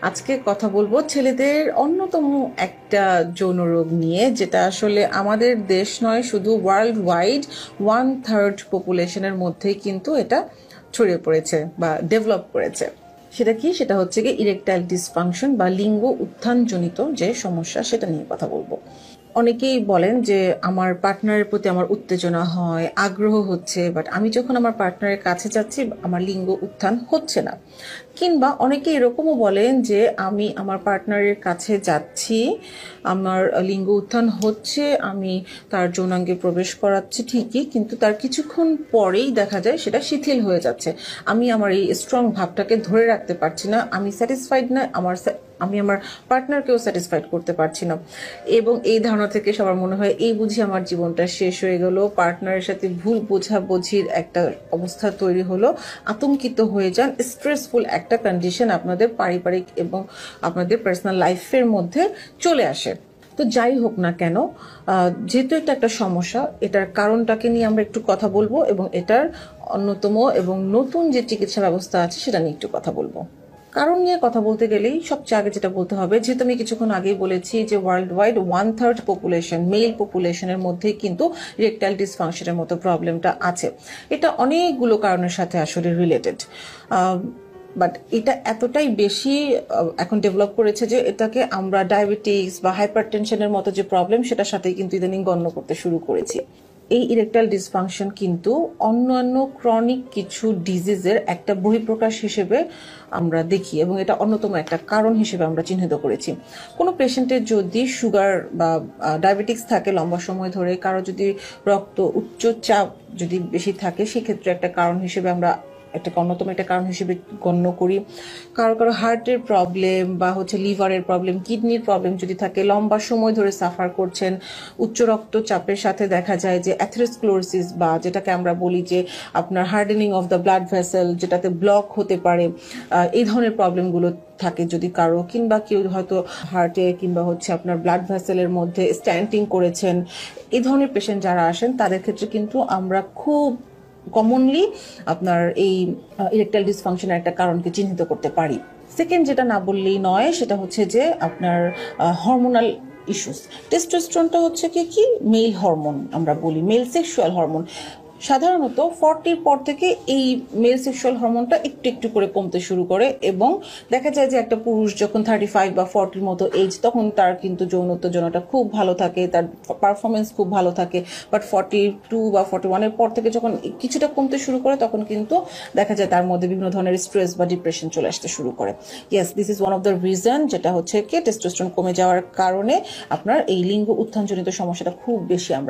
আজকে কথা বলবো ছেলেদের অন্যতম একটা যৌন রোগ নিয়ে, যেটা আসলে আমাদের দেশ নয়, শুধু ওয়ার্ল্ড ওয়াইড 1/3 পপুলেশনের মধ্যেই কিন্তু এটা ছড়িয়ে পড়েছে বা ডেভেলপ করেছে। সেটা কি? সেটা হচ্ছে কি ইরেকটাইল ডিসফাংশন বা লিঙ্গ উত্থানজনিত যে সমস্যা, সেটা নিয়ে কথা বলবো। অনেকেই বলেন যে আমার পার্টনারের প্রতি আমার উত্তেজনা হয়, আগ্রহ হচ্ছে, বাট আমি যখন আমার পার্টনারের কাছে যাচ্ছি আমার লিঙ্গ উত্থান হচ্ছে না। কিংবা অনেকে এরকমও বলেন যে আমি আমার পার্টনারের কাছে যাচ্ছি, আমার লিঙ্গ উত্থান হচ্ছে, আমি তার যৌনাঙ্গে প্রবেশ করাচ্ছি ঠিকই, কিন্তু তার কিছুক্ষণ পরেই দেখা যায় সেটা শিথিল হয়ে যাচ্ছে। আমি আমার এই স্ট্রং ভাবটাকে ধরে রাখতে পারছি না, আমি স্যাটিসফাইড না, আমি আমার পার্টনারকেও স্যাটিসফাইড করতে পারছি না। এবং এই ধারণা থেকে সবার মনে হয় এই বুঝি আমার জীবনটা শেষ হয়ে গেল, পার্টনারের সাথে ভুল বোঝাবুঝির একটা অবস্থা তৈরি হলো, আতঙ্কিত হয়ে যান, স্ট্রেসফুল একটা কন্ডিশন আপনাদের পারিবারিক এবং আপনাদের পার্সোনাল লাইফের মধ্যে চলে আসে। তো যাই হোক না কেন, যেহেতু এটা একটা সমস্যা, এটার কারণটাকে নিয়ে আমরা একটু কথা বলবো এবং এটার অন্যতম এবং নতুন যে চিকিৎসা ব্যবস্থা আছে সেটা নিয়ে একটু কথা বলবো। কারণ নিয়ে কথা বলতে গেলেই সবচেয়ে আগে যেটা বলতে হবে, যেহেতু আমি কিছুক্ষণ আগেই বলেছি যে ওয়ার্ল্ড ওয়াইড 1/3 পপুলেশন, মেল পপুলেশনের মধ্যেই কিন্তু ইরেকটাইল ডিসফাংশনের মতো প্রবলেমটা আছে। এটা অনেকগুলো কারণের সাথে আসলে রিলেটেড, বাট এটা এতটাই বেশি এখন ডেভেলপ করেছে যে এটাকে আমরা ডায়াবেটিস বা হাইপারটেনশনের মতো যে প্রবলেম, সেটার সাথেই কিন্তু ইদানিং গণ্য করতে শুরু করেছি। এই ইরেকটাইল ডিসফাংশন কিন্তু অন্যান্য ক্রনিক কিছু ডিজিজের একটা বহিঃপ্রকাশ হিসেবে আমরা দেখি এবং এটা অন্যতম একটা কারণ হিসেবে আমরা চিহ্নিত করেছি। কোনো পেশেন্টের যদি সুগার বা ডায়াবেটিক্স থাকে লম্বা সময় ধরে, কারো যদি রক্ত উচ্চ চাপ যদি বেশি থাকে, সেক্ষেত্রে একটা কারণ হিসেবে আমরা একটা অন্যতম একটা কারণ হিসেবে গণ্য করি। কারো কারো হার্টের প্রবলেম বা লিভারের প্রবলেম, কিডনির প্রবলেম যদি থাকে, লম্বা সময় ধরে সাফার করছেন, উচ্চ রক্তচাপের সাথে দেখা যায় যে অ্যাথেরোস্ক্লেরোসিস বা যেটাকে আমরা বলি যে আপনার hardening of the blood vessel, যেটাতে ব্লক হতে পারে, এই ধরনের প্রবলেমগুলো থাকে যদি কারো, কিংবা কেউ হয়তো হার্টে কিংবা আপনার ব্লাড ভেসেলের মধ্যে স্ট্যান্টিং করেছেন, এই ধরনের পেশেন্ট যারা আসেন তাদের ক্ষেত্রে কিন্তু আমরা খুব কমনলি আপনার এই ইরেকটাইল ডিসফাংশনের একটা কারণকে চিহ্নিত করতে পারি। সেকেন্ড যেটা না বললেই নয়, সেটা হচ্ছে যে আপনার হরমোনাল ইস্যুস। টেস্টোস্টেরনটা হচ্ছে কি মেল হরমোন, আমরা বলি মেল সেক্সুয়াল হরমোন। সাধারণত 40-র পর থেকে এই মেল সেক্সুয়াল হরমোনটা একটু একটু করে কমতে শুরু করে এবং দেখা যায় যে একটা পুরুষ যখন 35 বা 40-র মতো এজ, তখন তার কিন্তু যৌন উত্তেজনাটা খুব ভালো থাকে, তার পারফরমেন্স খুব ভালো থাকে। বাট 42 বা 41-এর পর থেকে যখন কিছুটা কমতে শুরু করে, তখন কিন্তু দেখা যায় তার মধ্যে বিভিন্ন ধরনের স্ট্রেস বা ডিপ্রেশন চলে আসতে শুরু করে। Yes, this is one of the reason, যেটা হচ্ছে কি টেস্টোস্টেরন কমে যাওয়ার কারণে আপনার এই লিঙ্গ উত্থানজনিত সমস্যাটা খুব বেশি আমরা